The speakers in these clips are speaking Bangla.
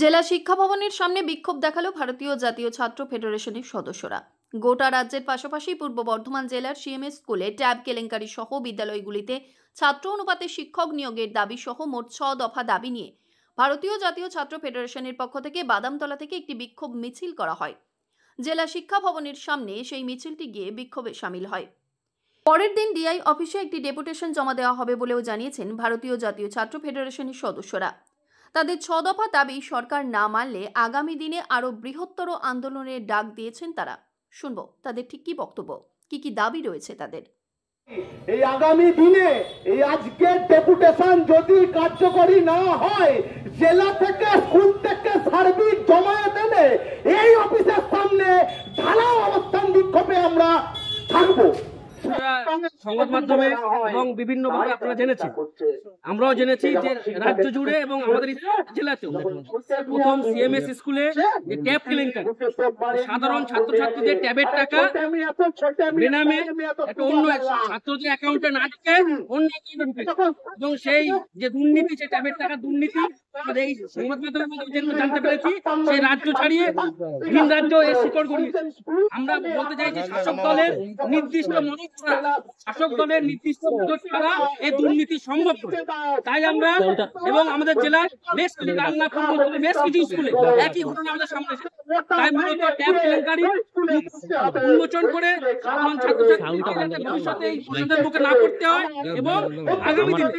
জেলা শিক্ষা ভবনের সামনে বিক্ষোভ দেখালো ভারতীয় জাতীয় ছাত্র ফেডারেশনের সদস্যরা। গোটা রাজ্যের পাশাপাশি পূর্ব বর্ধমান জেলার সিএমএস স্কুলে ট্যাব কেলেঙ্কারি সহ বিদ্যালয়গুলিতে ছাত্র অনুপাতে শিক্ষক নিয়োগের দাবি সহ মোট 6 দফা দাবি নিয়ে ভারতীয় জাতীয় ছাত্র ফেডারেশনের পক্ষ থেকে বাদামতলা থেকে একটি বিক্ষোভ মিছিল করা হয়। জেলা শিক্ষা ভবনের সামনে সেই মিছিলটি গিয়ে বিক্ষোভে শামিল হয়। পরের দিন ডিআই অফিসে একটি ডেপুটেশন জমা দেওয়া হবে বলেও জানিয়েছেন ভারতীয় জাতীয় ছাত্র ফেডারেশনের সদস্যরা। তাদের 6 দফা দাবি সরকার না মানলে আগামী দিনে আরো বৃহত্তর আন্দোলনের ডাক দিয়েছেন তারা। শুনবো তাদের ঠিক কি বক্তব্য, কি দাবি রয়েছে তাদের। এই আগামী দিনে এই আজকের ডেপুটেশন যদি কার্যকরী না হয়, জেলা থেকে স্কুল থেকে সার্বিক জমায়েত এনে এই অফিসের সামনে ঢালাও অবস্থান বিক্ষোভে আমরা থাকবো। সংবাদ মাধ্যমে এবং বিভিন্নভাবে আপনারা জেনেছেন, আমরাও জেনেছি যে রাজ্য জুড়ে এবং আমাদের জেলাতেও প্রথম সিএমএস স্কুলে যে ট্যাব কেলেঙ্কারি, সাধারণ ছাত্রছাত্রীদের ট্যাবের টাকা বেনামে একটা অন্য ছাত্রদের অ্যাকাউন্টে না ঢুকে অন্য অ্যাকাউন্টে এবং সেই যে দুর্নীতি, সেই ট্যাবের টাকা দুর্নীতি আমাদের এই সংবাদ মাধ্যমে জানতে পেরেছি। সেই রাজ্য ছাড়িয়ে ভিন রাজ্য এর শিকড় গড়িয়েছে। আমরা বলতে চাই যে শাসক দলের নির্দিষ্ট মদত ছাড়া, শাসক দলের নির্দিষ্ট মদত ছাড়া এই দুর্নীতি সম্ভব নয়। তাই আমরা এবং আমাদের জেলার বেশ কিছু স্কুলে একই ঘটনা আমাদের সামনে এসেছে। তাই মূলত ট্যাব কেলেঙ্কারি উন্মোচন করে সাধারণ ছাত্রছাত্রীদের ভবিষ্যতে এই প্রশ্নের মুখে না পড়তে হয় এবং আগামী দিনে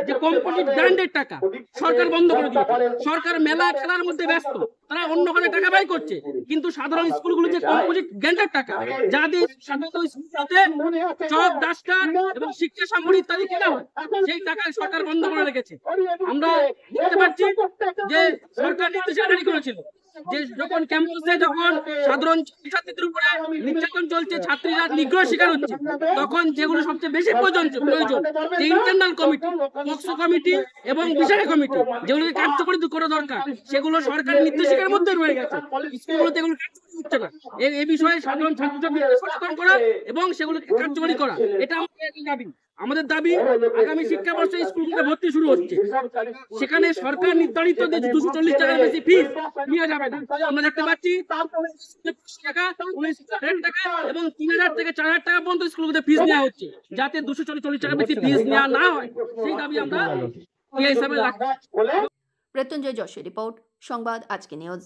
যে কম্পোজিট ব্র্যান্ডের টাকা সরকার বন্ধ করে দিয়েছে। সরকার মেলা খেলার মধ্যে ব্যস্ত, তারা অন্য ঘরে টাকা ব্যয় করছে, কিন্তু সাধারণ স্কুলগুলো যে কম্পোজিট ব্র্যান্ডের টাকা যা দিয়ে সাধারণত স্কুলগুলোতে চক, ডাস্টার এবং শিক্ষা সামগ্রী ইত্যাদি কেনা হয়, সেই টাকা সরকার বন্ধ করে রেখেছে। আমরা দেখতে পাচ্ছি যে সরকার নির্দেশ জারি করেছিল যে যখন ক্যাম্পাসে যখন সাধারণ ছাত্রীদের উপরে নির্যাতন চলছে, ছাত্রীরা নিগ্রহ শিকার হচ্ছে, তখন যেগুলো সবচেয়ে বেশি প্রয়োজন যে ইন্টারনাল কমিটি, পক্সো কমিটি এবং বিষয় কমিটি যেগুলোকে কার্যকরী করা দরকার, সেগুলো সরকারের নির্দেশিকার মধ্যে রয়ে গেছে। স্কুলগুলোতে এগুলো কার্যকরী হচ্ছে না। এই বিষয়ে সাধারণ ছাত্রছাত্রীদের সচেতন করা এবং সেগুলোকে কার্যকরী করা, এটা আমাদের দাবি। আমাদের দাবি আগামী শিক্ষাবর্ষে স্কুলগুলোতে ভর্তি শুরু হচ্ছে, সেখানে সরকার নির্ধারিত 240 টাকার বেশি ফিস নিয়ে যাবে না। আমরা দেখতে পাচ্ছি টাকা 19,000 টাকা এবং 3,000 থেকে 4,000 টাকা পর্যন্ত স্কুলগুলোতে ফিস নেওয়া হচ্ছে, যাতে 240 টাকা বেশি ফিস নেওয়া না হয়, সেই দাবি আমরা এই হিসাবে রাখছি। মৃত্যুঞ্জয় যশের রিপোর্ট, সংবাদ আজকে নিউজ।